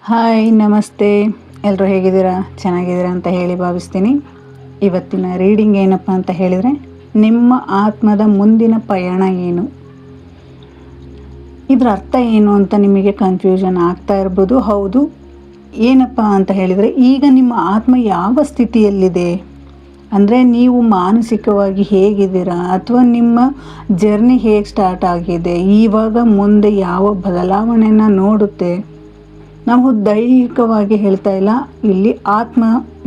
Hi ನಮಸ್ತೆ. ಎಲ್ಲರೂ ಹೇಗಿದ್ದೀರಾ? ಚೆನ್ನಾಗಿದ್ದೀರಾ ಅಂತ ಹೇಳಿ ಭಾವಿಸ್ತೀನಿ. ಇವತ್ತಿನ ರೀಡಿಂಗ್ ಏನಪ್ಪ ಅಂತ ಹೇಳಿದರೆ, ನಿಮ್ಮ ಆತ್ಮದ ಮುಂದಿನ ಪಯಣ ಏನು? ಇದರ ಅರ್ಥ ಏನು ಅಂತ ನಿಮಗೆ ಕನ್ಫ್ಯೂಷನ್ ಆಗ್ತಾ ಇರ್ಬೋದು. ಹೌದು, ಏನಪ್ಪ ಅಂತ ಹೇಳಿದರೆ, ಈಗ ನಿಮ್ಮ ಆತ್ಮ ಯಾವ ಸ್ಥಿತಿಯಲ್ಲಿದೆ ಅಂದರೆ, ನೀವು ಮಾನಸಿಕವಾಗಿ ಹೇಗಿದ್ದೀರಾ ಅಥವಾ ನಿಮ್ಮ ಜರ್ನಿ ಹೇಗೆ ಸ್ಟಾರ್ಟ್ ಆಗಿದೆ, ಇವಾಗ ಮುಂದೆ ಯಾವ ಬದಲಾವಣೆಯನ್ನು ನೋಡುತ್ತೆ. ನಾವು ದೈಹಿಕವಾಗಿ ಹೇಳ್ತಾ ಇಲ್ಲ, ಇಲ್ಲಿ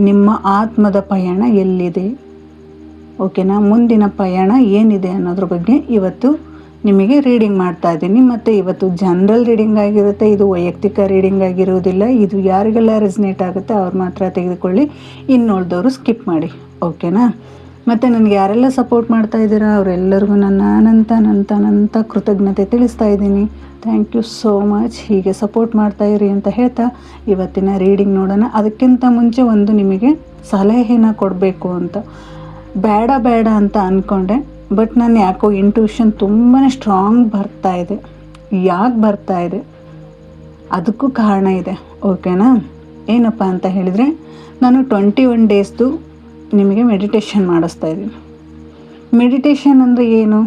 ನಿಮ್ಮ ಆತ್ಮದ ಪಯಣ ಎಲ್ಲಿದೆ, ಓಕೆನಾ? ಮುಂದಿನ ಪಯಣ ಏನಿದೆ ಅನ್ನೋದ್ರ ಬಗ್ಗೆ ಇವತ್ತು ನಿಮಗೆ ರೀಡಿಂಗ್ ಮಾಡ್ತಾ ಇದ್ದೀನಿ. ಮತ್ತು ಇವತ್ತು ಜನರಲ್ ರೀಡಿಂಗ್ ಆಗಿರುತ್ತೆ, ಇದು ವೈಯಕ್ತಿಕ ರೀಡಿಂಗ್ ಆಗಿರುವುದಿಲ್ಲ. ಇದು ಯಾರಿಗೆಲ್ಲ ರೆಸ್ನೇಟ್ ಆಗುತ್ತೆ ಅವ್ರು ಮಾತ್ರ ತೆಗೆದುಕೊಳ್ಳಿ, ಇನ್ನುಳಿದವರು ಸ್ಕಿಪ್ ಮಾಡಿ, ಓಕೆನಾ? ಮತ್ತು ನನಗೆ ಯಾರೆಲ್ಲ ಸಪೋರ್ಟ್ ಮಾಡ್ತಾ ಇದ್ದೀರಾ ಅವರೆಲ್ಲರಿಗೂ ನನ್ನ ಅನಂತ ಕೃತಜ್ಞತೆ ತಿಳಿಸ್ತಾ ಇದ್ದೀನಿ. Thank you so much. ಹೀಗೆ ಸಪೋರ್ಟ್ ಮಾಡ್ತಾ ಇರಿ ಅಂತ ಹೇಳ್ತಾ ಇವತ್ತಿನ ರೀಡಿಂಗ್ ನೋಡೋಣ. ಅದಕ್ಕಿಂತ ಮುಂಚೆ ಒಂದು ನಿಮಗೆ ಸಲಹೆನ ಕೊಡಬೇಕು ಅಂತ ಬೇಡ ಅಂತ ಅಂದ್ಕೊಂಡೆ. ಬಟ್ ನಾನು ಯಾಕೋ ಇಂಟ್ಯೂಷನ್ ತುಂಬಾ ಸ್ಟ್ರಾಂಗ್ ಬರ್ತಾ ಇದೆ. ಯಾಕೆ ಬರ್ತಾ ಇದೆ ಅದಕ್ಕೂ ಕಾರಣ ಇದೆ, ಓಕೆನಾ? ಏನಪ್ಪ ಅಂತ ಹೇಳಿದರೆ, ನಾನು 21 ಡೇಸ್ದು ನಿಮಗೆ ಮೆಡಿಟೇಷನ್ ಮಾಡಿಸ್ತಾ ಇದ್ದೀನಿ. ಮೆಡಿಟೇಷನ್ ಅಂದರೆ ಏನು?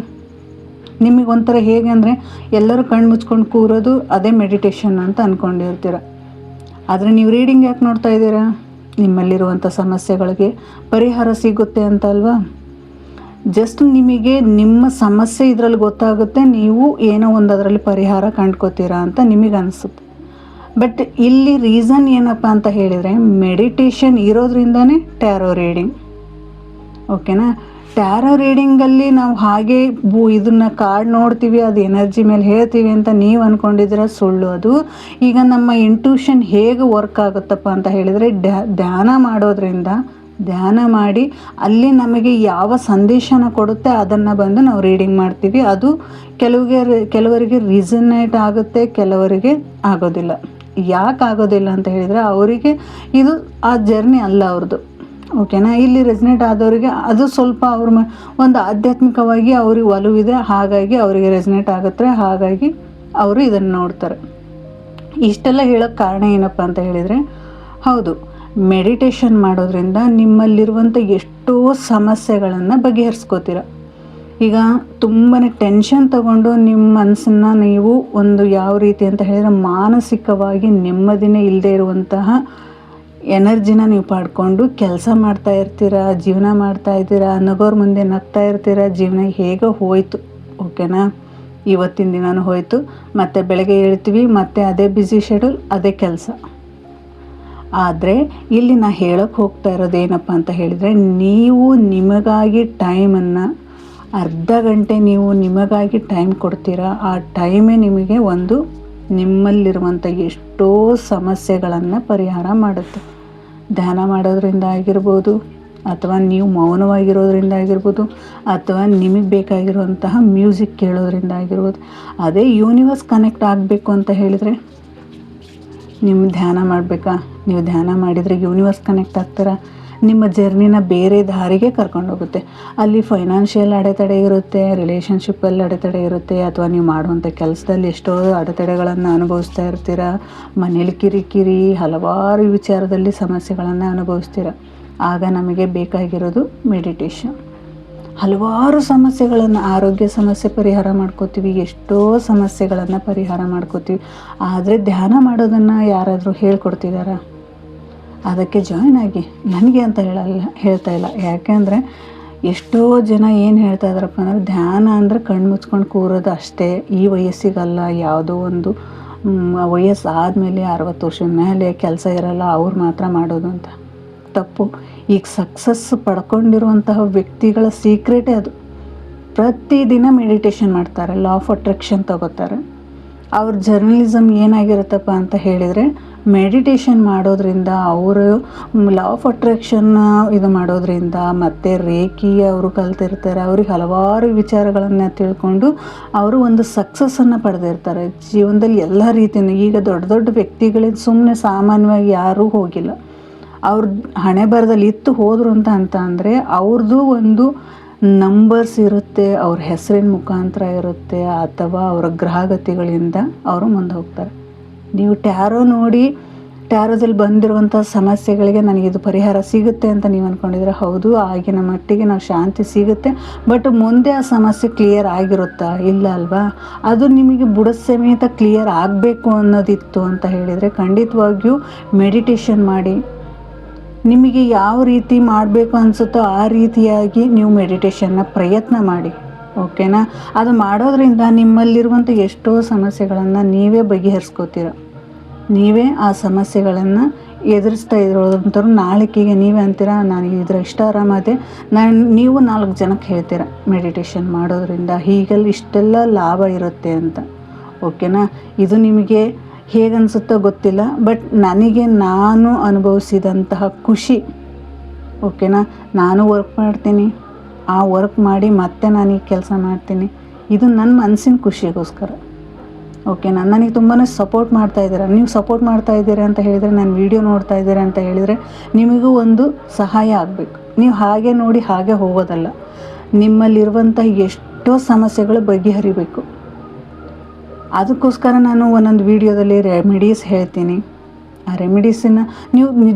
ನಿಮಗೆ ಒಂಥರ ಹೇಗೆ ಅಂದರೆ, ಎಲ್ಲರೂ ಕಣ್ಣು ಮುಚ್ಕೊಂಡು ಕೂರೋದು ಅದೇ ಮೆಡಿಟೇಷನ್ ಅಂತ ಅಂದ್ಕೊಂಡಿರ್ತೀರ. ಆದರೆ ನೀವು ರೀಡಿಂಗ್ ಯಾಕೆ ನೋಡ್ತಾ ಇದ್ದೀರಾ? ನಿಮ್ಮಲ್ಲಿರುವಂಥ ಸಮಸ್ಯೆಗಳಿಗೆ ಪರಿಹಾರ ಸಿಗುತ್ತೆ ಅಂತ ಅಲ್ವಾ? ಜಸ್ಟ್ ನಿಮಗೆ ನಿಮ್ಮ ಸಮಸ್ಯೆ ಇದರಲ್ಲಿ ಗೊತ್ತಾಗುತ್ತೆ, ನೀವು ಏನೋ ಒಂದು ಅದರಲ್ಲಿ ಪರಿಹಾರ ಕಂಡ್ಕೋತೀರಾ ಅಂತ ನಿಮಗೆ ಅನಿಸುತ್ತೆ. ಬಟ್ ಇಲ್ಲಿ ರೀಸನ್ ಏನಪ್ಪ ಅಂತ ಹೇಳಿದರೆ, ಮೆಡಿಟೇಷನ್ ಇರೋದ್ರಿಂದನೇ ಟ್ಯಾರೋ ರೀಡಿಂಗ್, ಓಕೆನಾ? ಟ್ಯಾರೋ ರೀಡಿಂಗಲ್ಲಿ ನಾವು ಹಾಗೆ ಇದನ್ನು ಕಾರ್ಡ್ ನೋಡ್ತೀವಿ, ಅದು ಎನರ್ಜಿ ಮೇಲೆ ಹೇಳ್ತೀವಿ ಅಂತ ನೀವು ಅಂದ್ಕೊಂಡಿದ್ದೀರ, ಸುಳ್ಳು ಅದು. ಈಗ ನಮ್ಮ ಇಂಟ್ಯೂಷನ್ ಹೇಗೆ ವರ್ಕ್ ಆಗುತ್ತಪ್ಪ ಅಂತ ಹೇಳಿದರೆ, ಧ್ಯಾನ ಮಾಡಿ ಅಲ್ಲಿ ನಮಗೆ ಯಾವ ಸಂದೇಶನ ಕೊಡುತ್ತೆ ಅದನ್ನು ಬಂದು ನಾವು ರೀಡಿಂಗ್ ಮಾಡ್ತೀವಿ. ಅದು ಕೆಲವರಿಗೆ ರಿಸನೇಟ್ ಆಗುತ್ತೆ, ಕೆಲವರಿಗೆ ಆಗೋದಿಲ್ಲ. ಯಾಕೆ ಆಗೋದಿಲ್ಲ ಅಂತ ಹೇಳಿದರೆ, ಅವರಿಗೆ ಇದು ಆ ಜರ್ನಿ ಅಲ್ಲ ಅವ್ರದ್ದು, ಓಕೆನಾ? ಇಲ್ಲಿ ರೆಸ್ನೇಟ್ ಆದವರಿಗೆ ಅದು ಸ್ವಲ್ಪ ಒಂದು ಆಧ್ಯಾತ್ಮಿಕವಾಗಿ ಅವ್ರಿಗೆ ಒಲವಿದೆ, ಹಾಗಾಗಿ ಅವರಿಗೆ ರೆಸ್ನೇಟ್ ಆಗುತ್ತೆ, ಹಾಗಾಗಿ ಅವರು ಇದನ್ನು ನೋಡ್ತಾರೆ. ಇಷ್ಟೆಲ್ಲ ಹೇಳೋಕ್ಕೆ ಕಾರಣ ಏನಪ್ಪ ಅಂತ ಹೇಳಿದರೆ, ಹೌದು, ಮೆಡಿಟೇಷನ್ ಮಾಡೋದ್ರಿಂದ ನಿಮ್ಮಲ್ಲಿರುವಂಥ ಎಷ್ಟೋ ಸಮಸ್ಯೆಗಳನ್ನು ಬಗೆಹರಿಸ್ಕೋತೀರ. ಈಗ ತುಂಬಾ ಟೆನ್ಷನ್ ತಗೊಂಡು ನಿಮ್ಮ ಮನಸ್ಸನ್ನು ನೀವು ಒಂದು ಯಾವ ರೀತಿ ಅಂತ ಹೇಳಿದರೆ, ಮಾನಸಿಕವಾಗಿ ನೆಮ್ಮದಿನೇ ಇಲ್ಲದೆ ಇರುವಂತಹ ಎನರ್ಜಿನ ನೀವು ಪಡ್ಕೊಂಡು ಕೆಲಸ ಮಾಡ್ತಾ ಇರ್ತೀರ, ಜೀವನ ಮಾಡ್ತಾ ಇದ್ದೀರಾ, ನಗೋರ ಮುಂದೆ ನಗ್ತಾ ಇರ್ತೀರ. ಜೀವನ ಹೇಗೋ ಹೋಯಿತು, ಓಕೆನಾ? ಇವತ್ತಿನ ದಿನಾನು ಹೋಯಿತು, ಮತ್ತು ಬೆಳಗ್ಗೆ ಹೇಳ್ತೀವಿ, ಮತ್ತು ಅದೇ ಬ್ಯುಸಿ ಶೆಡ್ಯೂಲ್, ಅದೇ ಕೆಲಸ. ಆದರೆ ಇಲ್ಲಿ ನಾ ಹೇಳೋಕ್ಕೆ ಹೋಗ್ತಾ ಇರೋದೇನಪ್ಪ ಅಂತ ಹೇಳಿದರೆ, ನೀವು ನಿಮಗಾಗಿ ಟೈಮನ್ನು ಅರ್ಧ ಗಂಟೆ ನೀವು ನಿಮಗಾಗಿ ಟೈಮ್ ಕೊಡ್ತೀರಾ. ಆ ಟೈಮೇ ನಿಮಗೆ ಒಂದು ನಿಮ್ಮಲ್ಲಿರುವಂಥ ಎಷ್ಟೋ ಸಮಸ್ಯೆಗಳನ್ನು ಪರಿಹಾರ ಮಾಡುತ್ತೆ. ಧ್ಯಾನ ಮಾಡೋದ್ರಿಂದ ಆಗಿರ್ಬೋದು, ಅಥವಾ ನೀವು ಮೌನವಾಗಿರೋದ್ರಿಂದ ಆಗಿರ್ಬೋದು, ಅಥವಾ ನಿಮಗೆ ಬೇಕಾಗಿರುವಂತಹ ಮ್ಯೂಸಿಕ್ ಕೇಳೋದ್ರಿಂದ ಆಗಿರ್ಬೋದು. ಅದೇ ಯೂನಿವರ್ಸ್ ಕನೆಕ್ಟ್ ಆಗಬೇಕು ಅಂತ ಹೇಳಿದರೆ ನಿಮ್ಮ ಧ್ಯಾನ ಮಾಡಬೇಕಾ? ನೀವು ಧ್ಯಾನ ಮಾಡಿದರೆ ಯೂನಿವರ್ಸ್ ಕನೆಕ್ಟ್ ಆಗ್ತಾರ, ನಿಮ್ಮ ಜರ್ನಿನ ಬೇರೆ ದಾರಿಗೆ ಕರ್ಕೊಂಡೋಗುತ್ತೆ. ಅಲ್ಲಿ ಫೈನಾನ್ಷಿಯಲ್ ಅಡೆತಡೆ ಇರುತ್ತೆ, ರಿಲೇಷನ್ಶಿಪ್ಪಲ್ಲಿ ಅಡೆತಡೆ ಇರುತ್ತೆ, ಅಥವಾ ನೀವು ಮಾಡುವಂಥ ಕೆಲಸದಲ್ಲಿ ಎಷ್ಟೋ ಅಡೆತಡೆಗಳನ್ನು ಅನುಭವಿಸ್ತಾ ಇರ್ತೀರ, ಮನೇಲಿ ಕಿರಿಕಿರಿ, ಹಲವಾರು ವಿಚಾರದಲ್ಲಿ ಸಮಸ್ಯೆಗಳನ್ನು ಅನುಭವಿಸ್ತೀರ. ಆಗ ನಮಗೆ ಬೇಕಾಗಿರೋದು ಮೆಡಿಟೇಷನ್. ಹಲವಾರು ಸಮಸ್ಯೆಗಳನ್ನು, ಆರೋಗ್ಯ ಸಮಸ್ಯೆ ಪರಿಹಾರ ಮಾಡ್ಕೋತೀವಿ, ಎಷ್ಟೋ ಸಮಸ್ಯೆಗಳನ್ನು ಪರಿಹಾರ ಮಾಡ್ಕೋತೀವಿ. ಆದರೆ ಧ್ಯಾನ ಮಾಡೋದನ್ನು ಯಾರಾದರೂ ಹೇಳ್ಕೊಡ್ತಿದ್ದಾರಾ? ಅದಕ್ಕೆ ಜಾಯ್ನ್ ಆಗಿ, ನನಗೆ ಅಂತ ಹೇಳ್ತಾ ಇಲ್ಲ. ಯಾಕೆಂದರೆ ಎಷ್ಟೋ ಜನ ಏನು ಹೇಳ್ತಾ ಇದ್ದಾರಪ್ಪ ಅಂದರೆ, ಧ್ಯಾನ ಅಂದರೆ ಕಣ್ಣು ಮುಚ್ಕೊಂಡು ಕೂರೋದು ಅಷ್ಟೇ, ಈ ವಯಸ್ಸಿಗಲ್ಲ, ಯಾವುದೋ ಒಂದು ವಯಸ್ಸು ಆದಮೇಲೆ 60 ವರ್ಷದ ಮೇಲೆ ಕೆಲಸ ಇರಲ್ಲ ಅವ್ರು ಮಾತ್ರ ಮಾಡೋದು ಅಂತ. ತಪ್ಪು. ಈಗ ಸಕ್ಸಸ್ ಪಡ್ಕೊಂಡಿರುವಂತಹ ವ್ಯಕ್ತಿಗಳ ಸೀಕ್ರೆಟೇ ಅದು. ಪ್ರತಿದಿನ ಮೆಡಿಟೇಷನ್ ಮಾಡ್ತಾರೆ, ಲಾ ಆಫ್ ಅಟ್ರಾಕ್ಷನ್ ತಗೋತಾರೆ. ಅವ್ರ ಜರ್ನಲಿಸಮ್ ಏನಾಗಿರುತ್ತಪ್ಪ ಅಂತ ಹೇಳಿದರೆ, ಮೆಡಿಟೇಷನ್ ಮಾಡೋದ್ರಿಂದ, ಅವರು ಲಾ ಆಫ್ ಅಟ್ರಾಕ್ಷನ್ ಇದು ಮಾಡೋದ್ರಿಂದ, ಮತ್ತು ರೇಖಿ ಅವರು ಕಲ್ತಿರ್ತಾರೆ. ಅವ್ರಿಗೆ ಹಲವಾರು ವಿಚಾರಗಳನ್ನು ತಿಳ್ಕೊಂಡು ಅವರು ಒಂದು ಸಕ್ಸಸ್ಸನ್ನು ಪಡೆದಿರ್ತಾರೆ ಜೀವನದಲ್ಲಿ ಎಲ್ಲ ರೀತಿಯೂ. ಈಗ ದೊಡ್ಡ ದೊಡ್ಡ ವ್ಯಕ್ತಿಗಳಿಗೆ ಸುಮ್ಮನೆ ಸಾಮಾನ್ಯವಾಗಿ ಯಾರೂ ಹೋಗಿಲ್ಲ. ಅವ್ರ ಹಣೆ ಬರದಲ್ಲಿ ಇತ್ತು ಹೋದರು ಅಂತ ಅಂದರೆ ಅವ್ರದ್ದು ಒಂದು ನಂಬರ್ಸ್ ಇರುತ್ತೆ, ಅವ್ರ ಹೆಸರಿನ ಮುಖಾಂತರ ಇರುತ್ತೆ, ಅಥವಾ ಅವರ ಗ್ರಹಗತಿಗಳಿಂದ ಅವರು ಮುಂದೆ ಹೋಗ್ತಾರೆ. ನೀವು ಟ್ಯಾರೋ ನೋಡಿ ಟ್ಯಾರೋದಲ್ಲಿ ಬಂದಿರುವಂಥ ಸಮಸ್ಯೆಗಳಿಗೆ ನನಗಿದು ಪರಿಹಾರ ಸಿಗುತ್ತೆ ಅಂತ ನೀವು ಅಂದ್ಕೊಂಡಿದ್ರೆ ಹೌದು, ಆಗಿನ ಮಟ್ಟಿಗೆ ನಾವು ಶಾಂತಿ ಸಿಗುತ್ತೆ. ಬಟ್ ಮುಂದೆ ಆ ಸಮಸ್ಯೆ ಕ್ಲಿಯರ್ ಆಗಿರುತ್ತಾ? ಇಲ್ಲ ಅಲ್ವಾ? ಅದು ನಿಮಗೆ ಬುಡದ ಸಮೇತ ಕ್ಲಿಯರ್ ಆಗಬೇಕು ಅನ್ನೋದಿತ್ತು ಅಂತ ಹೇಳಿದರೆ ಖಂಡಿತವಾಗಿಯೂ ಮೆಡಿಟೇಷನ್ ಮಾಡಿ. ನಿಮಗೆ ಯಾವ ರೀತಿ ಮಾಡಬೇಕು ಅನಿಸುತ್ತೋ ಆ ರೀತಿಯಾಗಿ ನೀವು ಮೆಡಿಟೇಷನ್ನ ಪ್ರಯತ್ನ ಮಾಡಿ. ಓಕೆನಾ? ಅದು ಮಾಡೋದ್ರಿಂದ ನಿಮ್ಮಲ್ಲಿರುವಂಥ ಎಷ್ಟೋ ಸಮಸ್ಯೆಗಳನ್ನು ನೀವೇ ಬಗೆಹರಿಸ್ಕೋತೀರ. ನೀವೇ ಆ ಸಮಸ್ಯೆಗಳನ್ನು ಎದುರಿಸ್ತಾ ಇರೋದಂಥವ್ರು ನಾಳೆಗೆ ನೀವೇ ಅಂತೀರ ನಾನು ಇದ್ರ ಇಷ್ಟ ಆರಾಮದೆ. ನೀವು 4 ಜನಕ್ಕೆ ಹೇಳ್ತೀರ ಮೆಡಿಟೇಷನ್ ಮಾಡೋದ್ರಿಂದ ಹೀಗೆಲ್ಲ ಇಷ್ಟೆಲ್ಲ ಲಾಭ ಇರುತ್ತೆ ಅಂತ. ಓಕೆನಾ? ಇದು ನಿಮಗೆ ಹೇಗನ್ಸುತ್ತೋ ಗೊತ್ತಿಲ್ಲ, ಬಟ್ ನನಗೆ ನಾನು ಅನುಭವಿಸಿದಂತಹ ಖುಷಿ. ಓಕೆನಾ? ನಾನು ವರ್ಕ್ ಮಾಡ್ತೀನಿ, ಆ ವರ್ಕ್ ಮಾಡಿ ಮತ್ತೆ ನಾನೀಗ ಕೆಲಸ ಮಾಡ್ತೀನಿ. ಇದು ನನ್ನ ಮನಸ್ಸಿನ ಖುಷಿಗೋಸ್ಕರ. ಓಕೆನಾ? ನನಗೆ ತುಂಬಾ ಸಪೋರ್ಟ್ ಮಾಡ್ತಾಯಿದ್ದೀರ. ನೀವು ಸಪೋರ್ಟ್ ಮಾಡ್ತಾಯಿದ್ದೀರ ಅಂತ ಹೇಳಿದರೆ, ನಾನು ವಿಡಿಯೋ ನೋಡ್ತಾ ಇದ್ದೀರ ಅಂತ ಹೇಳಿದರೆ ನಿಮಗೂ ಒಂದು ಸಹಾಯ ಆಗಬೇಕು. ನೀವು ಹಾಗೆ ನೋಡಿ ಹಾಗೆ ಹೋಗೋದಲ್ಲ. ನಿಮ್ಮಲ್ಲಿರುವಂಥ ಎಷ್ಟೋ ಸಮಸ್ಯೆಗಳು ಬಗೆಹರಿಬೇಕು. ಅದಕ್ಕೋಸ್ಕರ ನಾನು ಒಂದೊಂದು ವಿಡಿಯೋದಲ್ಲಿ ರೆಮಿಡೀಸ್ ಹೇಳ್ತೀನಿ. ಆ ರೆಮಿಡೀಸನ್ನು ನೀವು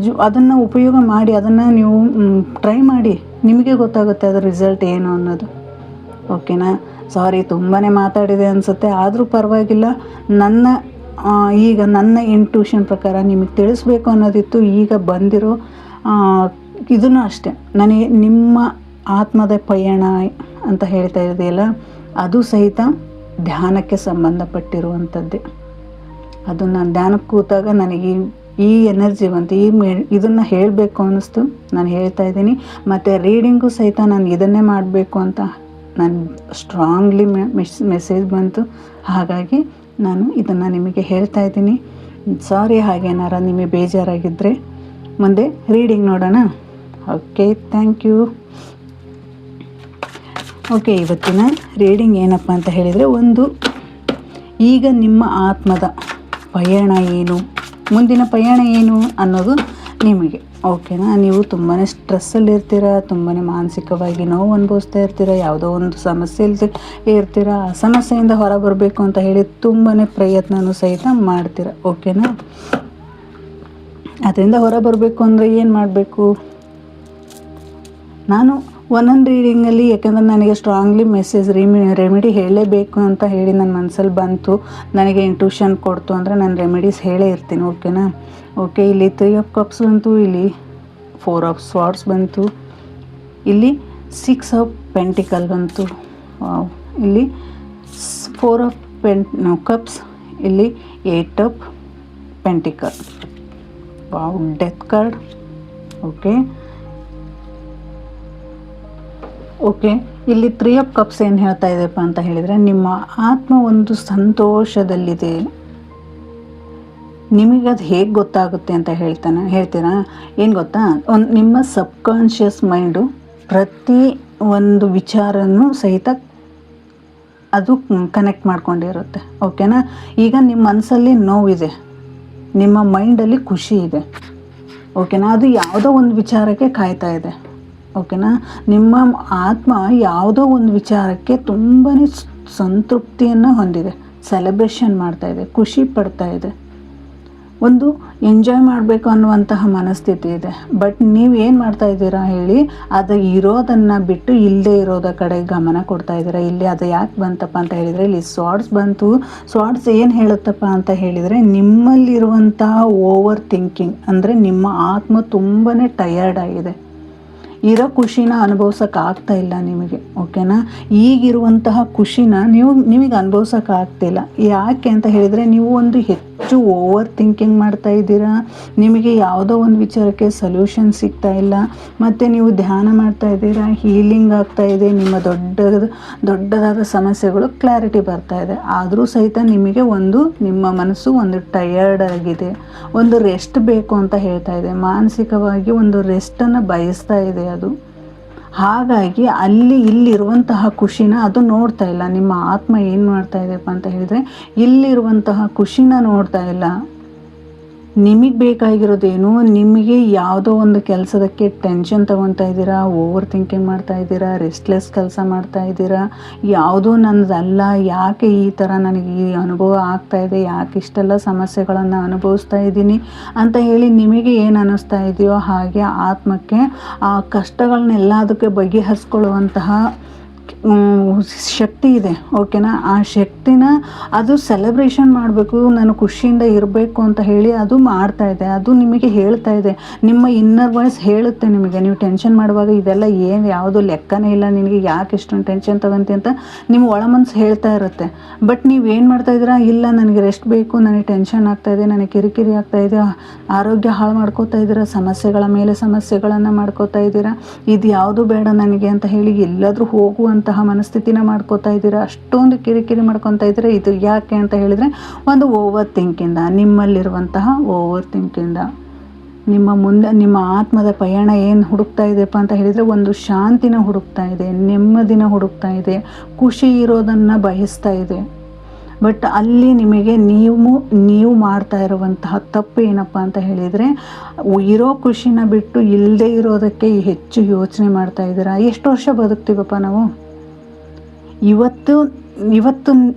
ಅದನ್ನು ಉಪಯೋಗ ಮಾಡಿ, ಅದನ್ನು ನೀವು ಟ್ರೈ ಮಾಡಿ, ನಿಮಗೆ ಗೊತ್ತಾಗುತ್ತೆ ಅದರ ರಿಸಲ್ಟ್ ಏನು ಅನ್ನೋದು. ಓಕೆನಾ? ಸಾರಿ, ತುಂಬಾ ಮಾತಾಡಿದೆ ಅನಿಸುತ್ತೆ, ಆದರೂ ಪರವಾಗಿಲ್ಲ. ಈಗ ನನ್ನ ಇಂಟ್ಯೂಷನ್ ಪ್ರಕಾರ ನಿಮಗೆ ತಿಳಿಸ್ಬೇಕು ಅನ್ನೋದಿತ್ತು. ಈಗ ಬಂದಿರೋ ಇದನ್ನು ಅಷ್ಟೇ, ನನಗೆ ನಿಮ್ಮ ಆತ್ಮದ ಪಯಣ ಅಂತ ಹೇಳ್ತಾ ಇದೆಯಲ್ಲ, ಅದು ಸಹಿತ ಧ್ಯಾನಕ್ಕೆ ಸಂಬಂಧಪಟ್ಟಿರುವಂಥದ್ದೇ. ಅದು ನಾನು ಧ್ಯಾನಕ್ಕೆ ಕೂತಾಗ ನನಗೆ ಈ ಎನರ್ಜಿ ಬಂತು, ಇದನ್ನು ಹೇಳಬೇಕು ಅನ್ನಿಸ್ತು, ನಾನು ಹೇಳ್ತಾ ಇದ್ದೀನಿ. ಮತ್ತು ರೀಡಿಂಗು ಸಹಿತ ನಾನು ಇದನ್ನೇ ಮಾಡಬೇಕು ಅಂತ ನಾನು ಸ್ಟ್ರಾಂಗ್ಲಿ ಮೆಸೇಜ್ ಬಂತು. ಹಾಗಾಗಿ ನಾನು ಇದನ್ನು ನಿಮಗೆ ಹೇಳ್ತಾ ಇದ್ದೀನಿ. ಸಾರಿ ಹಾಗೇನಾರ ನಿಮಗೆ ಬೇಜಾರಾಗಿದ್ದರೆ. ಮುಂದೆ ರೀಡಿಂಗ್ ನೋಡೋಣ. Okay, thank you. ಓಕೆ, ಇವತ್ತಿನ ರೀಡಿಂಗ್ ಏನಪ್ಪ ಅಂತ ಹೇಳಿದರೆ, ಈಗ ನಿಮ್ಮ ಆತ್ಮದ ಪಯಣ ಏನು, ಮುಂದಿನ ಪಯಣ ಏನು ಅನ್ನೋದು ನಿಮಗೆ. ಓಕೆನಾ? ನೀವು ತುಂಬಾ ಸ್ಟ್ರೆಸ್ಸಲ್ಲಿರ್ತೀರ, ತುಂಬಾ ಮಾನಸಿಕವಾಗಿ ನೋವು ಅನುಭವಿಸ್ತಾ ಇರ್ತೀರ, ಯಾವುದೋ ಒಂದು ಸಮಸ್ಯೆಯಲ್ಲಿ ಇರ್ತೀರ. ಆ ಸಮಸ್ಯೆಯಿಂದ ಹೊರ ಬರಬೇಕು ಅಂತ ಹೇಳಿ ತುಂಬಾ ಪ್ರಯತ್ನವೂ ಸಹಿತ ಮಾಡ್ತೀರ. ಓಕೆನಾ? ಅದರಿಂದ ಹೊರ ಬರಬೇಕು ಅಂದರೆ ಏನು ಮಾಡಬೇಕು? ನಾನು ಒಂದೊಂದು ರೀಡಿಂಗಲ್ಲಿ, ಯಾಕಂದರೆ ನನಗೆ ಸ್ಟ್ರಾಂಗ್ಲಿ ಮೆಸೇಜ್ ರೆಮಿಡಿ ಹೇಳಲೇಬೇಕು ಅಂತ ಹೇಳಿ ನನ್ನ ಮನಸ್ಸಲ್ಲಿ ಬಂತು, ನನಗೆ ಇಂಟ್ಯೂಷನ್ ಕೊಡ್ತು ಅಂದರೆ ನಾನು ರೆಮಿಡೀಸ್ ಹೇಳೇ ಇರ್ತೀನಿ. ಓಕೆನಾ? ಓಕೆ, ಇಲ್ಲಿ 3 ಆಫ್ ಕಪ್ಸ್ ಬಂತು, ಇಲ್ಲಿ 4 ಆಫ್ ಸ್ವಾರ್ಡ್ಸ್ ಬಂತು, ಇಲ್ಲಿ 6 ಆಫ್ ಪೆಂಟಿಕಲ್ ಬಂತು, ಇಲ್ಲಿ 4 ಆಫ್ ಕಪ್ಸ್, ಇಲ್ಲಿ 8 of pentacle. Death card. Okay, ಇಲ್ಲಿ 3 ಆಫ್ ಕಪ್ಸ್ ಏನು ಹೇಳ್ತಾ ಇದೆಯಪ್ಪ ಅಂತ ಹೇಳಿದರೆ, ನಿಮ್ಮ ಆತ್ಮ ಒಂದು ಸಂತೋಷದಲ್ಲಿದೆ. ನಿಮಗದು ಹೇಗೆ ಗೊತ್ತಾಗುತ್ತೆ ಅಂತ ಹೇಳ್ತೀರಾ? ಏನು ಗೊತ್ತಾ? ನಿಮ್ಮ ಸಬ್ಕಾನ್ಷಿಯಸ್ ಮೈಂಡು ಪ್ರತಿ ಒಂದು ವಿಚಾರನೂ ಸಹಿತ ಅದು ಕನೆಕ್ಟ್ ಮಾಡ್ಕೊಂಡಿರುತ್ತೆ. ಓಕೆನಾ? ಈಗ ನಿಮ್ಮ ಮನಸ್ಸಲ್ಲಿ ನೋವಿದೆ, ನಿಮ್ಮ ಮೈಂಡಲ್ಲಿ ಖುಷಿ ಇದೆ. ಓಕೆನಾ? ಅದು ಯಾವುದೋ ಒಂದು ವಿಚಾರಕ್ಕೆ ಕಾಯ್ತಾ ಇದೆ. ಓಕೆನಾ? ನಿಮ್ಮ ಆತ್ಮ ಯಾವುದೋ ಒಂದು ವಿಚಾರಕ್ಕೆ ತುಂಬಾ ಸಂತೃಪ್ತಿಯನ್ನು ಹೊಂದಿದೆ, ಸೆಲೆಬ್ರೇಷನ್ ಮಾಡ್ತಾ ಇದೆ, ಖುಷಿ ಪಡ್ತಾ ಇದೆ, ಒಂದು ಎಂಜಾಯ್ ಮಾಡಬೇಕು ಅನ್ನುವಂತಹ ಮನಸ್ಥಿತಿ ಇದೆ. ಬಟ್ ನೀವು ಏನು ಮಾಡ್ತಾ ಇದ್ದೀರಾ ಹೇಳಿ? ಅದು ಇರೋದನ್ನು ಬಿಟ್ಟು ಇಲ್ಲದೆ ಇರೋದ ಕಡೆ ಗಮನ ಕೊಡ್ತಾ ಇದ್ದೀರಾ. ಇಲ್ಲಿ ಅದು ಯಾಕೆ ಬಂತಪ್ಪ ಅಂತ ಹೇಳಿದರೆ, ಇಲ್ಲಿ ಸ್ವಾರ್ಡ್ಸ್ ಬಂತು. ಸ್ವಾರ್ಡ್ಸ್ ಏನು ಹೇಳುತ್ತಪ್ಪ ಅಂತ ಹೇಳಿದರೆ, ನಿಮ್ಮಲ್ಲಿರುವಂತಹ ಓವರ್ ಥಿಂಕಿಂಗ್, ಅಂದರೆ ನಿಮ್ಮ ಆತ್ಮ ತುಂಬಾ ಟಯರ್ಡ್ ಆಗಿದೆ, ಇರೋ ಖುಷಿನ ಅನುಭವಿಸೋಕ್ಕಾಗ್ತಾ ಇಲ್ಲ ನಿಮಗೆ. ಓಕೆನಾ? ಈಗಿರುವಂತಹ ಖುಷಿನ ನಿಮಗೆ ಅನುಭವಿಸೋಕ್ಕಾಗ್ತಿಲ್ಲ. ಯಾಕೆ ಅಂತ ಹೇಳಿದರೆ, ನೀವು ಒಂದು ಹೆಚ್ಚು ಓವರ್ ಥಿಂಕಿಂಗ್ ಮಾಡ್ತಾ ಇದ್ದೀರಾ. ನಿಮಗೆ ಯಾವುದೋ ಒಂದು ವಿಚಾರಕ್ಕೆ ಸೊಲ್ಯೂಷನ್ ಸಿಗ್ತಾ ಇಲ್ಲ. ಮತ್ತು ನೀವು ಧ್ಯಾನ ಮಾಡ್ತಾ ಇದ್ದೀರಾ, ಹೀಲಿಂಗ್ ಆಗ್ತಾ ಇದೆ, ನಿಮ್ಮ ದೊಡ್ಡದಾದ ಸಮಸ್ಯೆಗಳು ಕ್ಲಾರಿಟಿ ಬರ್ತಾ ಇದೆ. ಆದರೂ ಸಹಿತ ನಿಮಗೆ ನಿಮ್ಮ ಮನಸ್ಸು ಒಂದು ಟಯರ್ಡ್ ಆಗಿದೆ, ಒಂದು ರೆಸ್ಟ್ ಬೇಕು ಅಂತ ಹೇಳ್ತಾ ಇದೆ, ಮಾನಸಿಕವಾಗಿ ಒಂದು ರೆಸ್ಟನ್ನು ಬಯಸ್ತಾ ಇದೆ ಅದು. ಹಾಗಾಗಿ ಇಲ್ಲಿರುವಂತಹ ಖುಷಿನ ಅದು ನೋಡ್ತಾ ಇಲ್ಲ. ನಿಮ್ಮ ಆತ್ಮ ಏನು ಮಾಡ್ತಾ ಇದೆಯಪ್ಪ ಅಂತ ಹೇಳಿದರೆ, ಇಲ್ಲಿರುವಂತಹ ಖುಷಿನ ನೋಡ್ತಾ ಇಲ್ಲ. ನಿಮಗೆ ಬೇಕಾಗಿರೋದೇನು, ನಿಮಗೆ ಯಾವುದೋ ಒಂದು ಕೆಲಸದಕ್ಕೆ ಟೆನ್ಷನ್ ತೊಗೊತಾ ಇದ್ದೀರಾ, ಓವರ್ ಥಿಂಕಿಂಗ್ ಮಾಡ್ತಾ ಇದ್ದೀರಾ, ರೆಸ್ಟ್ಲೆಸ್ ಕೆಲಸ ಮಾಡ್ತಾ ಇದ್ದೀರಾ, ಯಾವುದೂ ನನ್ನದಲ್ಲ, ಯಾಕೆ ಈ ಥರ ನನಗೆ ಈ ಅನುಭವ ಆಗ್ತಾಯಿದೆ, ಯಾಕೆ ಇಷ್ಟೆಲ್ಲ ಸಮಸ್ಯೆಗಳನ್ನು ಅನುಭವಿಸ್ತಾ ಇದ್ದೀನಿ ಅಂತ ಹೇಳಿ ನಿಮಗೆ ಏನು ಅನ್ನಿಸ್ತಾ ಇದೆಯೋ ಹಾಗೆ ಆತ್ಮಕ್ಕೆ ಆ ಕಷ್ಟಗಳನ್ನೆಲ್ಲದಕ್ಕೆ ಬಗೆಹರಿಸ್ಕೊಳ್ಳುವಂತಹ ಶಕ್ತಿ ಇದೆ. ಓಕೆನಾ? ಆ ಶಕ್ತಿನ ಅದು ಸೆಲೆಬ್ರೇಷನ್ ಮಾಡಬೇಕು, ನಾನು ಖುಷಿಯಿಂದ ಇರಬೇಕು ಅಂತ ಹೇಳಿ ಅದು ಮಾಡ್ತಾ ಇದೆ. ಅದು ನಿಮಗೆ ಹೇಳ್ತಾ ಇದೆ, ನಿಮ್ಮ ಇನ್ನರ್ ವಾಯ್ಸ್ ಹೇಳುತ್ತೆ ನಿಮಗೆ, ನೀವು ಟೆನ್ಷನ್ ಮಾಡುವಾಗ ಇದೆಲ್ಲ ಏನು ಯಾವುದು ಲೆಕ್ಕನೇ ಇಲ್ಲ, ನಿನಗೆ ಯಾಕೆ ಇಷ್ಟೊಂದು ಟೆನ್ಷನ್ ತಗೊಂತಿ ಅಂತ ನಿಮ್ಮ ಒಳ ಮನಸ್ಸು ಹೇಳ್ತಾ ಇರುತ್ತೆ. ಬಟ್ ನೀವು ಏನು ಮಾಡ್ತಾ ಇದ್ದೀರಾ, ಇಲ್ಲ ನನಗೆ ರೆಸ್ಟ್ ಬೇಕು, ನನಗೆ ಟೆನ್ಷನ್ ಆಗ್ತಾಯಿದೆ, ನನಗೆ ಕಿರಿಕಿರಿ ಆಗ್ತಾಯಿದೆ, ಆರೋಗ್ಯ ಹಾಳು ಮಾಡ್ಕೋತಾ ಇದ್ದೀರಾ, ಸಮಸ್ಯೆಗಳ ಮೇಲೆ ಸಮಸ್ಯೆಗಳನ್ನು ಮಾಡ್ಕೋತಾ ಇದ್ದೀರಾ, ಇದು ಯಾವುದು ಬೇಡ ನನಗೆ ಅಂತ ಹೇಳಿ ಎಲ್ಲಾದರೂ ಹೋಗುವಂತಹ ಮನಸ್ಥಿತಿನ ಮಾಡ್ಕೋತಾ ಇದ್ದೀರಾ, ಅಷ್ಟೊಂದು ಕಿರಿಕಿರಿ ಮಾಡ್ಕೊತಾ ಇದ್ದೀರಾ. ಇದು ಯಾಕೆ ಅಂತ ಹೇಳಿದರೆ ಒಂದು ಓವರ್ ಥಿಂಕಿಂದ, ನಿಮ್ಮಲ್ಲಿರುವಂತಹ ಓವರ್ ಥಿಂಕಿಂದ. ನಿಮ್ಮ ಮುಂದೆ ನಿಮ್ಮ ಆತ್ಮದ ಪಯಣ ಏನು ಹುಡುಕ್ತಾ ಇದೆಯಪ್ಪ ಅಂತ ಹೇಳಿದರೆ ಒಂದು ಶಾಂತಿನ ಹುಡುಕ್ತಾ ಇದೆ, ನೆಮ್ಮದಿನ ಹುಡುಕ್ತಾ ಇದೆ, ಖುಷಿ ಇರೋದನ್ನು ಬಯಸ್ತಾ ಇದೆ. ಬಟ್ ಅಲ್ಲಿ ನಿಮಗೆ ನೀವು ಮಾಡ್ತಾ ಇರುವಂತಹ ತಪ್ಪು ಏನಪ್ಪ ಅಂತ ಹೇಳಿದರೆ ಇರೋ ಖುಷಿನ ಬಿಟ್ಟು ಇಲ್ಲದೆ ಇರೋದಕ್ಕೆ ಹೆಚ್ಚು ಯೋಚನೆ ಮಾಡ್ತಾ ಇದ್ದೀರಾ. ಎಷ್ಟು ವರ್ಷ ಬದುಕ್ತೀವಪ್ಪ ನಾವು?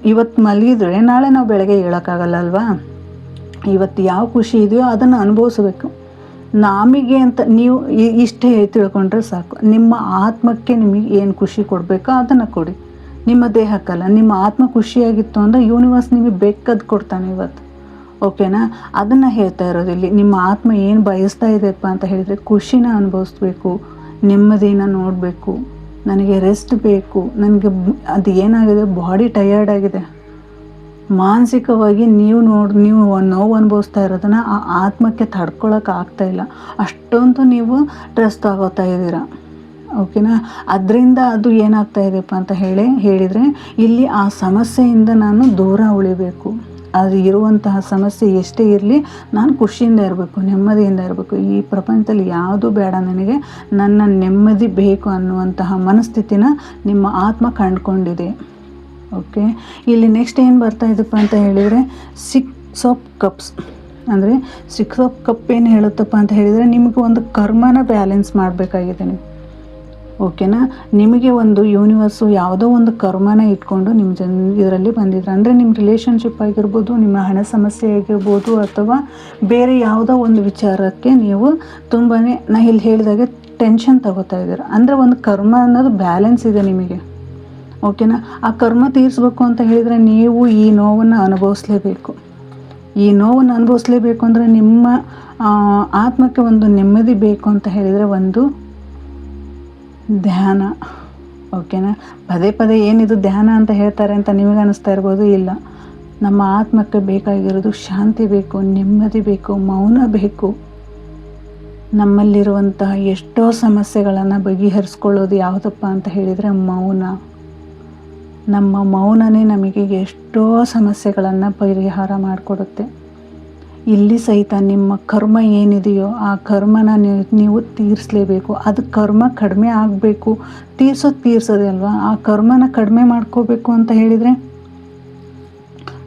ಇವತ್ತು ಮಲಗಿದ್ರೆ ನಾಳೆ ನಾವು ಬೆಳಗ್ಗೆ ಹೇಳೋಕ್ಕಾಗಲ್ಲ ಅಲ್ವಾ? ಇವತ್ತು ಯಾವ ಖುಷಿ ಇದೆಯೋ ಅದನ್ನು ಅನುಭವಿಸ್ಬೇಕು. ನಮಗೆ ಅಂತ ನೀವು ಇಷ್ಟೇ ತಿಳ್ಕೊಂಡ್ರೆ ಸಾಕು. ನಿಮ್ಮ ಆತ್ಮಕ್ಕೆ ನಿಮಗೆ ಏನು ಖುಷಿ ಕೊಡಬೇಕೋ ಅದನ್ನು ಕೊಡಿ, ನಿಮ್ಮ ದೇಹಕ್ಕಲ್ಲ. ನಿಮ್ಮ ಆತ್ಮ ಖುಷಿಯಾಗಿತ್ತು ಅಂದರೆ ಯೂನಿವರ್ಸ್ ನಿಮಗೆ ಬೇಕಾದ ಕೊಡ್ತಾನೆ ಇವತ್ತು. ಓಕೆನಾ? ಅದನ್ನು ಹೇಳ್ತಾ ಇರೋದು ಇಲ್ಲಿ. ನಿಮ್ಮ ಆತ್ಮ ಏನು ಬಯಸ್ತಾ ಇದೆಯಪ್ಪ ಅಂತ ಹೇಳಿದರೆ ಖುಷಿನ ಅನುಭವಿಸ್ಬೇಕು, ನೆಮ್ಮದಿನ ನೋಡಬೇಕು, ನನಗೆ ರೆಸ್ಟ್ ಬೇಕು, ನನಗೆ ಅದು ಏನಾಗಿದೆ, ಬಾಡಿ ಟಯರ್ಡ್ ಆಗಿದೆ, ಮಾನಸಿಕವಾಗಿ ನೀವು ನೋವು ಅನುಭವಿಸ್ತಾ ಇರೋದನ್ನು ಆ ಆತ್ಮಕ್ಕೆ ತಡ್ಕೊಳಕ್ಕೆ ಆಗ್ತಾಯಿಲ್ಲ, ಅಷ್ಟೊಂದು ನೀವು ಸ್ಟ್ರೆಸ್ ತಗೋತಾ ಇದ್ದೀರಾ. ಓಕೆನಾ? ಅದರಿಂದ ಅದು ಏನಾಗ್ತಾ ಇದೆಯಪ್ಪ ಅಂತ ಹೇಳಿದರೆ ಇಲ್ಲಿ ಆ ಸಮಸ್ಯೆಯಿಂದ ನಾನು ದೂರ ಉಳಿಬೇಕು. ಅದು ಇರುವಂತಹ ಸಮಸ್ಯೆ ಎಷ್ಟೇ ಇರಲಿ, ನಾನು ಖುಷಿಯಿಂದ ಇರಬೇಕು, ನೆಮ್ಮದಿಯಿಂದ ಇರಬೇಕು. ಈ ಪ್ರಪಂಚದಲ್ಲಿ ಯಾವುದೂ ಬೇಡ, ನನಗೆ ನನ್ನ ನೆಮ್ಮದಿ ಬೇಕು ಅನ್ನುವಂತಹ ಮನಸ್ಥಿತಿನ ನಿಮ್ಮ ಆತ್ಮ ಕಂಡುಕೊಂಡಿದೆ. ಓಕೆ, ಇಲ್ಲಿ ನೆಕ್ಸ್ಟ್ ಏನು ಬರ್ತಾ ಇದಪ್ಪ ಅಂತ ಹೇಳಿದರೆ 6 ಆಫ್ ಕಪ್ಸ್. ಅಂದರೆ 6 ಆಫ್ ಕಪ್ ಏನು ಹೇಳುತ್ತಪ್ಪ ಅಂತ ಹೇಳಿದರೆ ನಿಮಗೆ ಒಂದು ಕರ್ಮನ ಬ್ಯಾಲೆನ್ಸ್ ಮಾಡಬೇಕಾಗಿದೆ ನೀವು. ಓಕೆನಾ? ನಿಮಗೆ ಒಂದು ಯೂನಿವರ್ಸು ಯಾವುದೋ ಒಂದು ಕರ್ಮನ ಇಟ್ಕೊಂಡು ನಿಮ್ಮ ಇದರಲ್ಲಿ ಬಂದಿದ್ರೆ, ಅಂದರೆ ನಿಮ್ಮ ರಿಲೇಷನ್ಶಿಪ್ ಆಗಿರ್ಬೋದು, ನಿಮ್ಮ ಹಣ ಸಮಸ್ಯೆ ಆಗಿರ್ಬೋದು, ಅಥವಾ ಬೇರೆ ಯಾವುದೋ ಒಂದು ವಿಚಾರಕ್ಕೆ ನೀವು ತುಂಬಾ ನಾ ಇಲ್ಲಿ ಹೇಳಿದಾಗೆ ಟೆನ್ಷನ್ ತಗೋತಾ ಇದ್ದೀರ. ಅಂದರೆ ಒಂದು ಕರ್ಮ ಅನ್ನೋದು ಬ್ಯಾಲೆನ್ಸ್ ಇದೆ ನಿಮಗೆ. ಓಕೆನಾ? ಆ ಕರ್ಮ ತೀರಿಸ್ಬೇಕು ಅಂತ ಹೇಳಿದರೆ ನೀವು ಈ ನೋವನ್ನು ಅನುಭವಿಸ್ಲೇಬೇಕು. ಈ ನೋವನ್ನು ಅನುಭವಿಸ್ಲೇಬೇಕು ಅಂದರೆ ನಿಮ್ಮ ಆತ್ಮಕ್ಕೆ ಒಂದು ನೆಮ್ಮದಿ ಬೇಕು ಅಂತ ಹೇಳಿದರೆ ಒಂದು ಧ್ಯಾನ. ಓಕೆನಾ? ಪದೇ ಪದೇ ಏನಿದು ಧ್ಯಾನ ಅಂತ ಹೇಳ್ತಾರೆ ಅಂತ ನಿಮಗೆ ಅನ್ನಿಸ್ತಾ ಇರ್ಬೋದು. ಇಲ್ಲ, ನಮ್ಮ ಆತ್ಮಕ್ಕೆ ಬೇಕಾಗಿರೋದು ಶಾಂತಿ ಬೇಕು, ನೆಮ್ಮದಿ ಬೇಕು, ಮೌನ ಬೇಕು. ನಮ್ಮಲ್ಲಿರುವಂತಹ ಎಷ್ಟೋ ಸಮಸ್ಯೆಗಳನ್ನು ಬಗೆಹರಿಸ್ಕೊಳ್ಳೋದು ಯಾವುದಪ್ಪ ಅಂತ ಹೇಳಿದರೆ ಮೌನ. ನಮ್ಮ ಮೌನನೇ ನಮಗೆ ಎಷ್ಟೋ ಸಮಸ್ಯೆಗಳನ್ನು ಪರಿಹಾರ ಮಾಡಿಕೊಡುತ್ತೆ. ಇಲ್ಲಿ ಸಹಿತ ನಿಮ್ಮ ಕರ್ಮ ಏನಿದೆಯೋ ಆ ಕರ್ಮನ ನೀವು ತೀರಿಸಲೇಬೇಕು. ಅದು ಕರ್ಮ ಕಡಿಮೆ ಆಗಬೇಕು, ತೀರ್ಸೋದೇ ಅಲ್ವಾ? ಆ ಕರ್ಮನ ಕಡಿಮೆ ಮಾಡ್ಕೋಬೇಕು ಅಂತ ಹೇಳಿದರೆ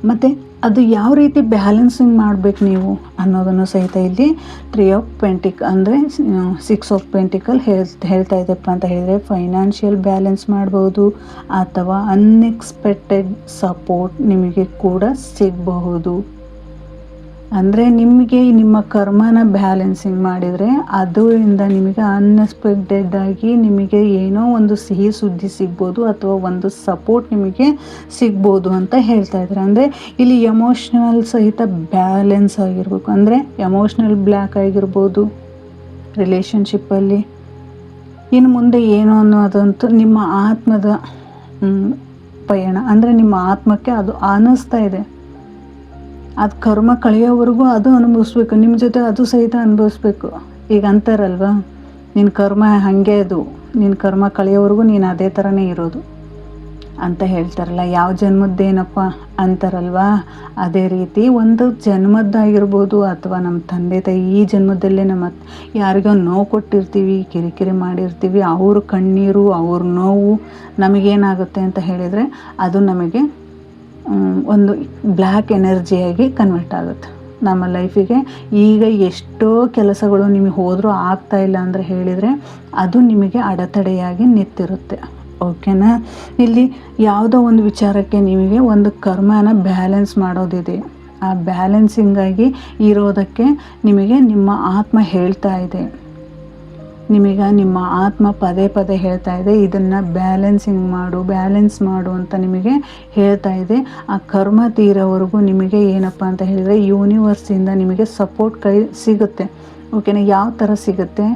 ಮತ್ತು ಅದು ಯಾವ ರೀತಿ ಬ್ಯಾಲೆನ್ಸಿಂಗ್ ಮಾಡಬೇಕು ನೀವು ಅನ್ನೋದನ್ನು ಸಹಿತ ಇಲ್ಲಿ 3 ಆಫ್ ಪೆಂಟಿಕಲ್ ಅಂದರೆ 6 ಆಫ್ ಪೆಂಟಿಕಲ್ ಹೇಳ್ತಾ ಇದೆಪ್ಪ ಅಂತ ಹೇಳಿದರೆ ಫೈನಾನ್ಷಿಯಲ್ ಬ್ಯಾಲೆನ್ಸ್ ಮಾಡ್ಬೋದು, ಅಥವಾ ಅನ್ಎಕ್ಸ್ಪೆಕ್ಟೆಡ್ ಸಪೋರ್ಟ್ ನಿಮಗೆ ಕೂಡ ಸಿಗಬಹುದು. ಅಂದರೆ ನಿಮಗೆ ನಿಮ್ಮ ಕರ್ಮನ ಬ್ಯಾಲೆನ್ಸಿಂಗ್ ಮಾಡಿದರೆ ಅದರಿಂದ ನಿಮಗೆ ಅನ್ಎಕ್ಸ್ಪೆಕ್ಟೆಡ್ ಆಗಿ ನಿಮಗೆ ಏನೋ ಒಂದು ಸಿಹಿ ಸುದ್ದಿ ಸಿಗ್ಬೋದು, ಅಥವಾ ಒಂದು ಸಪೋರ್ಟ್ ನಿಮಗೆ ಸಿಗ್ಬೋದು ಅಂತ ಹೇಳ್ತಾ ಇದ್ದಾರೆ. ಅಂದರೆ ಇಲ್ಲಿ ಎಮೋಷ್ನಲ್ ಸಹಿತ ಬ್ಯಾಲೆನ್ಸ್ ಆಗಿರಬೇಕು. ಅಂದರೆ ಎಮೋಷ್ನಲ್ ಬ್ಲ್ಯಾಕ್ ಆಗಿರ್ಬೋದು ರಿಲೇಷನ್ಶಿಪ್ಪಲ್ಲಿ. ಇನ್ನು ಮುಂದೆ ಏನು ಅನ್ನೋದಂತೂ ನಿಮ್ಮ ಆತ್ಮದ ಪಯಣ. ಅಂದರೆ ನಿಮ್ಮ ಆತ್ಮಕ್ಕೆ ಅದು ಅನ್ನಿಸ್ತಾ ಇದೆ, ಅದು ಕರ್ಮ ಕಳೆಯೋವರೆಗೂ ಅದು ಅನುಭವಿಸ್ಬೇಕು, ನಿಮ್ಮ ಜೊತೆ ಅದು ಸಹಿತ ಅನುಭವಿಸ್ಬೇಕು. ಈಗ ಅಂತಾರಲ್ವ, ನಿನ್ನ ಕರ್ಮ ಹಾಗೆ, ಅದು ನಿನ್ನ ಕರ್ಮ ಕಳೆಯೋವರೆಗೂ ನೀನು ಅದೇ ಥರನೇ ಇರೋದು ಅಂತ ಹೇಳ್ತಾರಲ್ಲ. ಯಾವ ಜನ್ಮದ್ದೇನಪ್ಪ ಅಂತಾರಲ್ವ, ಅದೇ ರೀತಿ ಒಂದು ಜನ್ಮದ್ದಾಗಿರ್ಬೋದು, ಅಥವಾ ನಮ್ಮ ತಂದೆ ತಾಯಿ ಈ ಜನ್ಮದಲ್ಲೇ ನಮ್ಮ ಯಾರಿಗೋ ನೋವು ಕೊಟ್ಟಿರ್ತೀವಿ, ಕಿರಿಕಿರಿ ಮಾಡಿರ್ತೀವಿ, ಅವ್ರ ಕಣ್ಣೀರು ಅವ್ರ ನೋವು ನಮಗೇನಾಗುತ್ತೆ ಅಂತ ಹೇಳಿದರೆ ಅದು ನಮಗೆ ಒಂದು ಬ್ಲ್ಯಾಕ್ ಎನರ್ಜಿಯಾಗಿ ಕನ್ವರ್ಟ್ ಆಗುತ್ತೆ. ನಮ್ಮ ಲೈಫಿಗೆ. ಈಗ ಎಷ್ಟೋ ಕೆಲಸಗಳು ನಿಮಗೆ ಹೋದರೂ ಆಗ್ತಾ ಇಲ್ಲ ಅಂದರೆ ಹೇಳಿದರೆ ಅದು ನಿಮಗೆ ಅಡೆತಡೆಯಾಗಿ ನಿಂತಿರುತ್ತೆ. ಓಕೆನಾ. ಇಲ್ಲಿ ಯಾವುದೋ ಒಂದು ವಿಚಾರಕ್ಕೆ ನಿಮಗೆ ಒಂದು ಕರ್ಮನ ಬ್ಯಾಲೆನ್ಸ್ ಮಾಡೋದಿದೆ. ಆ ಬ್ಯಾಲೆನ್ಸಿಂಗಾಗಿ ಇರೋದಕ್ಕೆ ನಿಮಗೆ ನಿಮ್ಮ ಆತ್ಮ ಹೇಳ್ತಾ ಇದೆ. ನಿಮಗೆ ನಿಮ್ಮ ಆತ್ಮ ಪದೇ ಪದೇ ಹೇಳ್ತಾ ಇದೆ, ಇದನ್ನು ಬ್ಯಾಲೆನ್ಸ್ ಮಾಡು ಅಂತ ನಿಮಗೆ ಹೇಳ್ತಾ ಇದೆ. ಆ ಕರ್ಮ ತೀರೋವರೆಗೂ ನಿಮಗೆ ಏನಪ್ಪ ಅಂತ ಹೇಳಿದರೆ ಯೂನಿವರ್ಸಿಂದ ನಿಮಗೆ ಸಪೋರ್ಟ್ ಸಿಗುತ್ತೆ. ಓಕೆನಾ. ಯಾವ ಥರ ಸಿಗುತ್ತೆ?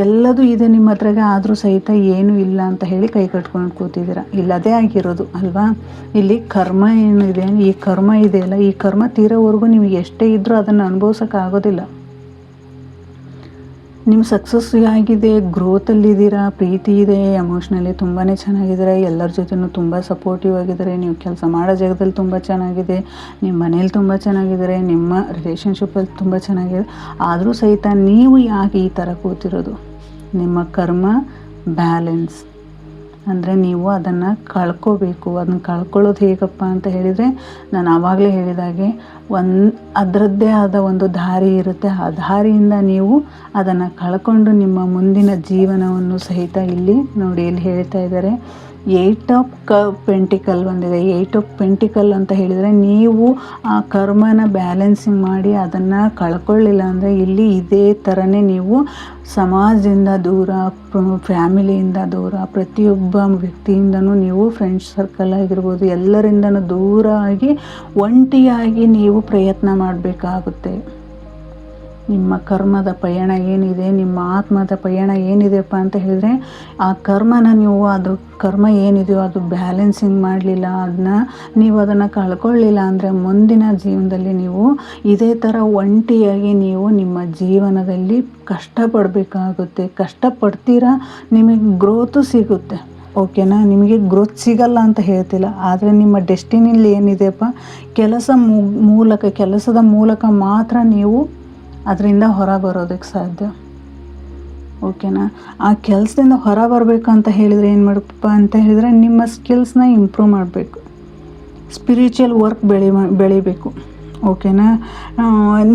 ಎಲ್ಲದೂ ಇದೆ ನಿಮ್ಮ ಹತ್ರಗೆ, ಆದರೂ ಸಹಿತ ಏನೂ ಇಲ್ಲ ಅಂತ ಹೇಳಿ ಕೈ ಕಟ್ಕೊಂಡು ಕೂತಿದ್ದೀರ. ಇಲ್ಲದೇ ಆಗಿರೋದು ಅಲ್ವಾ. ಇಲ್ಲಿ ಕರ್ಮ ಏನಿದೆ, ಈ ಕರ್ಮ ಇದೆಯಲ್ಲ, ಈ ಕರ್ಮ ತೀರೋವರೆಗೂ ನಿಮಗೆ ಎಷ್ಟೇ ಇದ್ದರೂ ಅದನ್ನು ಅನುಭವಿಸೋಕ್ಕಾಗೋದಿಲ್ಲ. ನಿಮ್ಮ ಸಕ್ಸಸ್ ಆಗಿದೆ, ಗ್ರೋತಲ್ಲಿದ್ದೀರಾ, ಪ್ರೀತಿ ಇದೆ, ಎಮೋಷ್ನಲಿ ತುಂಬಾ ಚೆನ್ನಾಗಿದ್ದೀರಾ, ಎಲ್ಲರ ಜೊತೆನೂ ತುಂಬ ಸಪೋರ್ಟಿವ್ ಆಗಿದ್ದಾರೆ, ನೀವು ಕೆಲಸ ಮಾಡೋ ಜಾಗದಲ್ಲಿ ತುಂಬ ಚೆನ್ನಾಗಿದೆ, ನಿಮ್ಮ ಮನೇಲಿ ತುಂಬ ಚೆನ್ನಾಗಿದ್ದಾರೆ, ನಿಮ್ಮ ರಿಲೇಷನ್ಶಿಪ್ಪಲ್ಲಿ ತುಂಬ ಚೆನ್ನಾಗಿದೆ. ಆದರೂ ಸಹಿತ ನೀವು ಯಾಕೆ ಈ ಥರ ಕೂತಿರೋದು? ನಿಮ್ಮ ಕರ್ಮ ಬ್ಯಾಲೆನ್ಸ್ ಅಂದರೆ ನೀವು ಅದನ್ನು ಕಳ್ಕೋಬೇಕು. ಅದನ್ನು ಕಳ್ಕೊಳ್ಳೋದು ಹೇಗಪ್ಪ ಅಂತ ಹೇಳಿದರೆ, ನಾನು ಆವಾಗಲೇ ಹೇಳಿದಾಗೆ ಅದರದ್ದೇ ಆದ ಒಂದು ದಾರಿ ಇರುತ್ತೆ. ಆ ದಾರಿಯಿಂದ ನೀವು ಅದನ್ನು ಕಳ್ಕೊಂಡು ನಿಮ್ಮ ಮುಂದಿನ ಜೀವನವನ್ನು ಸಹಿತ ಇಲ್ಲಿ ನೋಡಿ, ಇಲ್ಲಿ ಹೇಳ್ತಾ ಇದ್ದಾರೆ 8 ಆಫ್ ಪೆಂಟಿಕಲ್ ಬಂದಿದೆ. 8 ಆಫ್ ಪೆಂಟಿಕಲ್ ಅಂತ ಹೇಳಿದರೆ, ನೀವು ಆ ಕರ್ಮನ ಬ್ಯಾಲೆನ್ಸಿಂಗ್ ಮಾಡಿ ಅದನ್ನು ಕಳ್ಕೊಳ್ಳಿಲ್ಲ ಅಂದರೆ ಇಲ್ಲಿ ಇದೇ ಥರನೇ ನೀವು ಸಮಾಜದಿಂದ ದೂರ, ಫ್ಯಾಮಿಲಿಯಿಂದ ದೂರ, ಪ್ರತಿಯೊಬ್ಬ ವ್ಯಕ್ತಿಯಿಂದನೂ ನೀವು ಫ್ರೆಂಡ್ಸ್ ಸರ್ಕಲ್ ಆಗಿರ್ಬೋದು ಎಲ್ಲರಿಂದನೂ ದೂರ ಆಗಿ ಒಂಟಿಯಾಗಿ ನೀವು ಪ್ರಯತ್ನ ಮಾಡಬೇಕಾಗುತ್ತೆ. ನಿಮ್ಮ ಕರ್ಮದ ಪಯಣ ಏನಿದೆ, ನಿಮ್ಮ ಆತ್ಮದ ಪಯಣ ಏನಿದೆಪ್ಪ ಅಂತ ಹೇಳಿದರೆ, ಆ ಕರ್ಮನ ನೀವು ಅದು ಕರ್ಮ ಏನಿದೆಯೋ ಅದು ಬ್ಯಾಲೆನ್ಸಿಂಗ್ ಮಾಡಲಿಲ್ಲ, ನೀವು ಅದನ್ನು ಕಳ್ಕೊಳ್ಳಿಲ್ಲ ಅಂದರೆ ಮುಂದಿನ ಜೀವನದಲ್ಲಿ ನೀವು ಇದೇ ಥರ ಒಂಟಿಯಾಗಿ ನೀವು ನಿಮ್ಮ ಜೀವನದಲ್ಲಿ ಕಷ್ಟಪಡಬೇಕಾಗುತ್ತೆ. ಕಷ್ಟಪಡ್ತೀರಾ, ನಿಮಗೆ ಗ್ರೋತು ಸಿಗುತ್ತೆ. ಓಕೆನಾ. ನಿಮಗೆ ಗ್ರೋತ್ ಸಿಗಲ್ಲ ಅಂತ ಹೇಳ್ತಿಲ್ಲ, ಆದರೆ ನಿಮ್ಮ ಡೆಸ್ಟಿನಿಲಿ ಏನಿದೆಯಪ್ಪ, ಕೆಲಸದ ಮೂಲಕ ಮಾತ್ರ ನೀವು ಅದರಿಂದ ಹೊರ ಬರೋದಕ್ಕೆ ಸಾಧ್ಯ. ಓಕೆನಾ. ಆ ಕೆಲಸದಿಂದ ಹೊರ ಬರಬೇಕಂತ ಹೇಳಿದರೆ ಏನು ಮಾಡಬೇಕಪ್ಪ ಅಂತ ಹೇಳಿದರೆ, ನಿಮ್ಮ ಸ್ಕಿಲ್ಸ್ನ ಇಂಪ್ರೂವ್ ಮಾಡಬೇಕು, ಸ್ಪಿರಿಚುವಲ್ ವರ್ಕ್ ಬೆಳಿಬೇಕು. ಓಕೆನಾ.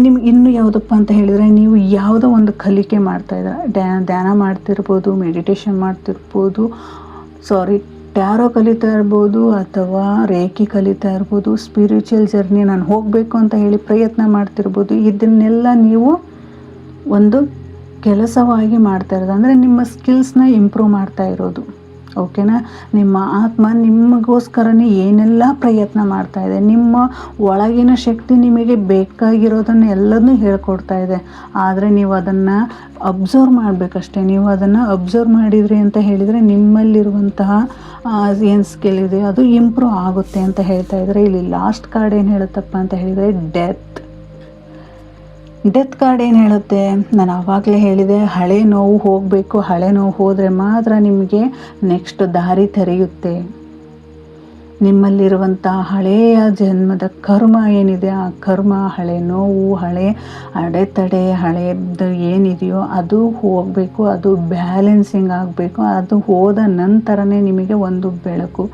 ನಿಮ್ಗೆ ಇನ್ನೂ ಯಾವುದಪ್ಪ ಅಂತ ಹೇಳಿದರೆ, ನೀವು ಯಾವುದೋ ಒಂದು ಕಲಿಕೆ ಮಾಡ್ತಾಯಿದ್ದೀರ, ಧ್ಯಾನ ಮಾಡ್ತಿರ್ಬೋದು, ಮೆಡಿಟೇಷನ್ ಮಾಡ್ತಿರ್ಬೋದು, ಟ್ಯಾರೋ ಕಲಿತಾ ಇರ್ಬೋದು, ಅಥವಾ ರೇಖಿ ಕಲಿತಾ ಇರ್ಬೋದು, ಸ್ಪಿರಿಚುವಲ್ ಜರ್ನಿ ನಾನು ಹೋಗಬೇಕು ಅಂತ ಹೇಳಿ ಪ್ರಯತ್ನ ಮಾಡ್ತಿರ್ಬೋದು. ಇದನ್ನೆಲ್ಲ ನೀವು ಒಂದು ಕೆಲಸವಾಗಿ ಮಾಡ್ತಾ ಇರೋದು, ಅಂದರೆ ನಿಮ್ಮ ಸ್ಕಿಲ್ಸ್ನ ಇಂಪ್ರೂವ್ ಮಾಡ್ತಾ ಇರೋದು. ಓಕೆನಾ. ನಿಮ್ಮ ಆತ್ಮ ನಿಮಗೋಸ್ಕರನೇ ಏನೆಲ್ಲ ಪ್ರಯತ್ನ ಮಾಡ್ತಾ ಇದೆ, ನಿಮ್ಮ ಒಳಗಿನ ಶಕ್ತಿ ನಿಮಗೆ ಬೇಕಾಗಿರೋದನ್ನು ಎಲ್ಲದನ್ನೂ ಹೇಳ್ಕೊಡ್ತಾ ಇದೆ. ಆದರೆ ನೀವು ಅದನ್ನು ಅಬ್ಸರ್ವ್ ಮಾಡಬೇಕಷ್ಟೇ. ನೀವು ಅದನ್ನು ಅಬ್ಸರ್ವ್ ಮಾಡಿದ್ರಿ ಅಂತ ಹೇಳಿದರೆ ನಿಮ್ಮಲ್ಲಿರುವಂತಹ ಏನು ಸ್ಕಿಲ್ ಇದೆ ಅದು ಇಂಪ್ರೂವ್ ಆಗುತ್ತೆ ಅಂತ ಹೇಳ್ತಾ ಇದ್ದಾರೆ. ಇಲ್ಲಿ ಲಾಸ್ಟ್ ಕಾರ್ಡ್ ಏನು ಹೇಳುತ್ತಪ್ಪ ಅಂತ ಹೇಳಿದರೆ, ಡೆತ್ ಕಾರ್ಡ್ ಏನು ಹೇಳುತ್ತೆ? ನಾನು ಆವಾಗಲೇ ಹೇಳಿದೆ, ಹಳೆ ನೋವು ಹೋಗಬೇಕು, ಹಳೆ ನೋವು ಹೋದರೆ ಮಾತ್ರ ನಿಮಗೆ ನೆಕ್ಸ್ಟ್ ದಾರಿ ತೆರೆಯುತ್ತೆ. ನಿಮ್ಮಲ್ಲಿರುವಂಥ ಹಳೆಯ ಜನ್ಮದ ಕರ್ಮ ಏನಿದೆ, ಆ ಕರ್ಮ, ಹಳೆ ನೋವು, ಹಳೆ ಅಡೆತಡೆ, ಹಳೆಯದು ಏನಿದೆಯೋ ಅದು ಹೋಗಬೇಕು, ಅದು ಬ್ಯಾಲೆನ್ಸಿಂಗ್ ಆಗಬೇಕು. ಅದು ಹೋದ ನಂತರನೇ ನಿಮಗೆ ಒಂದು ಬೆಳಕು,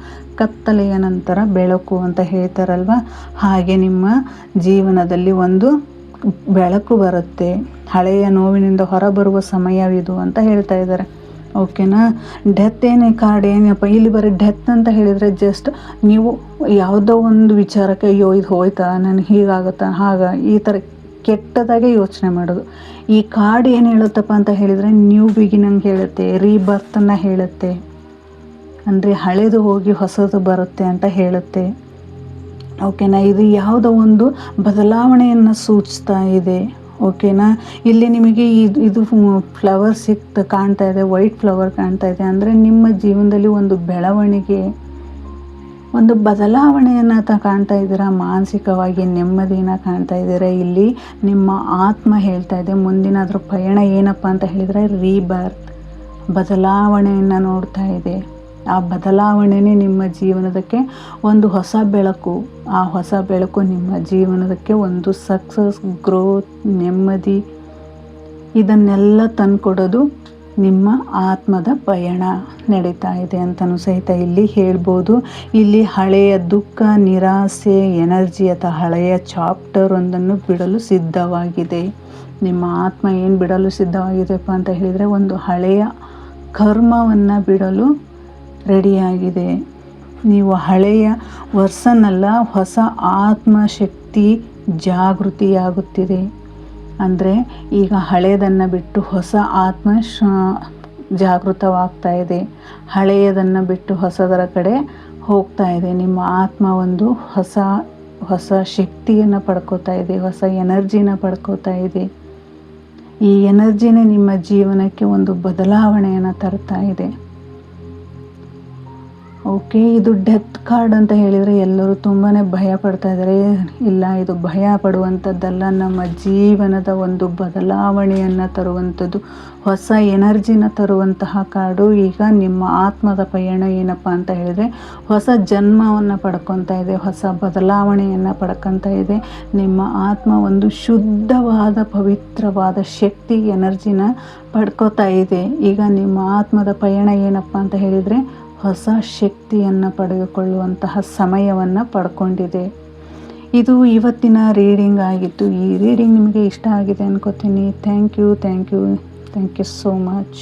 ಕತ್ತಲೆಯ ನಂತರ ಬೆಳಕು ಅಂತ ಹೇಳ್ತಾರಲ್ವ, ಹಾಗೆ ನಿಮ್ಮ ಜೀವನದಲ್ಲಿ ಒಂದು ಬೆಳಕು ಬರುತ್ತೆ. ಹಳೆಯ ನೋವಿನಿಂದ ಹೊರಬರುವ ಸಮಯವಿದು ಅಂತ ಹೇಳ್ತಾ ಇದ್ದಾರೆ. ಓಕೆನಾ. ಡೆತ್ ಏನೇ ಕಾರ್ಡ್ ಏನಪ್ಪ, ಇಲ್ಲಿ ಬರೀ ಡೆತ್ ಅಂತ ಹೇಳಿದರೆ ಜಸ್ಟ್ ನೀವು ಯಾವುದೋ ಒಂದು ವಿಚಾರಕ್ಕೆ ಅಯ್ಯೋ ಇದು ಹೋಯ್ತಾ, ನನಗೆ ಹೀಗಾಗುತ್ತಾ, ಈ ಥರ ಕೆಟ್ಟದಾಗೆ ಯೋಚನೆ ಮಾಡೋದು. ಈ ಕಾರ್ಡ್ ಏನು ಹೇಳುತ್ತಪ್ಪ ಅಂತ ಹೇಳಿದರೆ, ನ್ಯೂ ಬಿಗಿನಿಂಗ್ ಹೇಳುತ್ತೆ, ರೀಬರ್ತನ್ನು ಹೇಳುತ್ತೆ, ಅಂದರೆ ಹಳೆದು ಹೋಗಿ ಹೊಸದು ಬರುತ್ತೆ ಅಂತ ಹೇಳುತ್ತೆ. ಓಕೆನಾ. ಇದು ಯಾವುದೋ ಒಂದು ಬದಲಾವಣೆಯನ್ನು ಸೂಚಿಸ್ತಾ ಇದೆ. ಓಕೆನಾ. ಇಲ್ಲಿ ನಿಮಗೆ ಇದು ಫ್ಲವರ್ ಕಾಣ್ತಾ ಇದೆ, ವೈಟ್ ಫ್ಲವರ್ ಕಾಣ್ತಾ ಇದೆ, ಅಂದರೆ ನಿಮ್ಮ ಜೀವನದಲ್ಲಿ ಒಂದು ಬೆಳವಣಿಗೆ, ಒಂದು ಬದಲಾವಣೆಯನ್ನು ಕಾಣ್ತಾ ಇದ್ದೀರಾ. ಮಾನಸಿಕವಾಗಿ ನೆಮ್ಮದಿನ ಕಾಣ್ತಾ ಇದ್ದೀರಾ. ಇಲ್ಲಿ ನಿಮ್ಮ ಆತ್ಮ ಹೇಳ್ತಾ ಇದೆ ಮುಂದಿನ ಅದರ ಪಯಣ ಏನಪ್ಪ ಅಂತ ಹೇಳಿದರೆ ರೀಬರ್ತ್, ಬದಲಾವಣೆಯನ್ನು ನೋಡ್ತಾ ಇದೆ. ಆ ಬದಲಾವಣೆನೇ ನಿಮ್ಮ ಜೀವನದಕ್ಕೆ ಒಂದು ಹೊಸ ಬೆಳಕು. ಆ ಹೊಸ ಬೆಳಕು ನಿಮ್ಮ ಜೀವನದಕ್ಕೆ ಒಂದು ಸಕ್ಸಸ್, ಗ್ರೋತ್, ನೆಮ್ಮದಿ ಇದನ್ನೆಲ್ಲ ತಂದುಕೊಡೋದು ನಿಮ್ಮ ಆತ್ಮದ ಪಯಣ ನಡೀತಾ ಇದೆ ಅಂತಲೂ ಸಹಿತ ಇಲ್ಲಿ ಹೇಳ್ಬೋದು. ಇಲ್ಲಿ ಹಳೆಯ ದುಃಖ, ನಿರಾಸೆ, ಎನರ್ಜಿ ಅಥವಾ ಹಳೆಯ ಚಾಪ್ಟರ್ ಒಂದನ್ನು ಬಿಡಲು ಸಿದ್ಧವಾಗಿದೆ. ನಿಮ್ಮ ಆತ್ಮ ಏನು ಬಿಡಲು ಸಿದ್ಧವಾಗಿದೆಯಪ್ಪ ಅಂತ ಹೇಳಿದರೆ, ಒಂದು ಹಳೆಯ ಕರ್ಮವನ್ನು ಬಿಡಲು ರೆಡಿಯಾಗಿದೆ. ನೀವು ಹಳೆಯ ವರ್ಷನ್ ಅಲ್ಲ, ಹೊಸ ಆತ್ಮಶಕ್ತಿ ಜಾಗೃತಿಯಾಗುತ್ತಿದೆ. ಅಂದರೆ ಈಗ ಹಳೆಯದನ್ನು ಬಿಟ್ಟು ಹೊಸ ಆತ್ಮ ಜಾಗೃತವಾಗ್ತಾ ಇದೆ. ಹಳೆಯದನ್ನು ಬಿಟ್ಟು ಹೊಸದರ ಕಡೆ ಹೋಗ್ತಾ ಇದೆ. ನಿಮ್ಮ ಆತ್ಮ ಒಂದು ಹೊಸ ಶಕ್ತಿಯನ್ನು ಪಡ್ಕೋತಾ ಇದೆ, ಹೊಸ ಎನರ್ಜಿನ ಪಡ್ಕೋತಾ ಇದೆ. ಈ ಎನರ್ಜಿನೇ ನಿಮ್ಮ ಜೀವನಕ್ಕೆ ಒಂದು ಬದಲಾವಣೆಯನ್ನು ತರ್ತಾ ಇದೆ. ಓಕೆ, ಇದು ಡೆತ್ ಕಾರ್ಡ್ ಅಂತ ಹೇಳಿದರೆ ಎಲ್ಲರೂ ತುಂಬಾ ಭಯ ಪಡ್ತಾ ಇದ್ದಾರೆ. ಇಲ್ಲ, ಇದು ಭಯ ಪಡುವಂಥದ್ದಲ್ಲ, ನಮ್ಮ ಜೀವನದ ಒಂದು ಬದಲಾವಣೆಯನ್ನು ತರುವಂಥದ್ದು, ಹೊಸ ಎನರ್ಜಿನ ತರುವಂತಹ ಕಾರ್ಡು. ಈಗ ನಿಮ್ಮ ಆತ್ಮದ ಪಯಣ ಏನಪ್ಪ ಅಂತ ಹೇಳಿದರೆ, ಹೊಸ ಜನ್ಮವನ್ನು ಪಡ್ಕೊತಾ ಇದೆ, ಹೊಸ ಬದಲಾವಣೆಯನ್ನು ಪಡ್ಕೊತಾ ಇದೆ. ನಿಮ್ಮ ಆತ್ಮ ಒಂದು ಶುದ್ಧವಾದ ಪವಿತ್ರವಾದ ಶಕ್ತಿ ಎನರ್ಜಿನ ಪಡ್ಕೋತಾ ಇದೆ. ಈಗ ನಿಮ್ಮ ಆತ್ಮದ ಪಯಣ ಏನಪ್ಪ ಅಂತ ಹೇಳಿದರೆ, ಹೊಸ ಶಕ್ತಿಯನ್ನು ಪಡೆದುಕೊಳ್ಳುವಂತಹ ಸಮಯವನ್ನು ಪಡ್ಕೊಂಡಿದೆ. ಇದು ಇವತ್ತಿನ ರೀಡಿಂಗ್ ಆಗಿತ್ತು. ಈ ರೀಡಿಂಗ್ ನಿಮಗೆ ಇಷ್ಟ ಆಗಿದೆ ಅನ್ಕೋತೀನಿ. Thank you so much.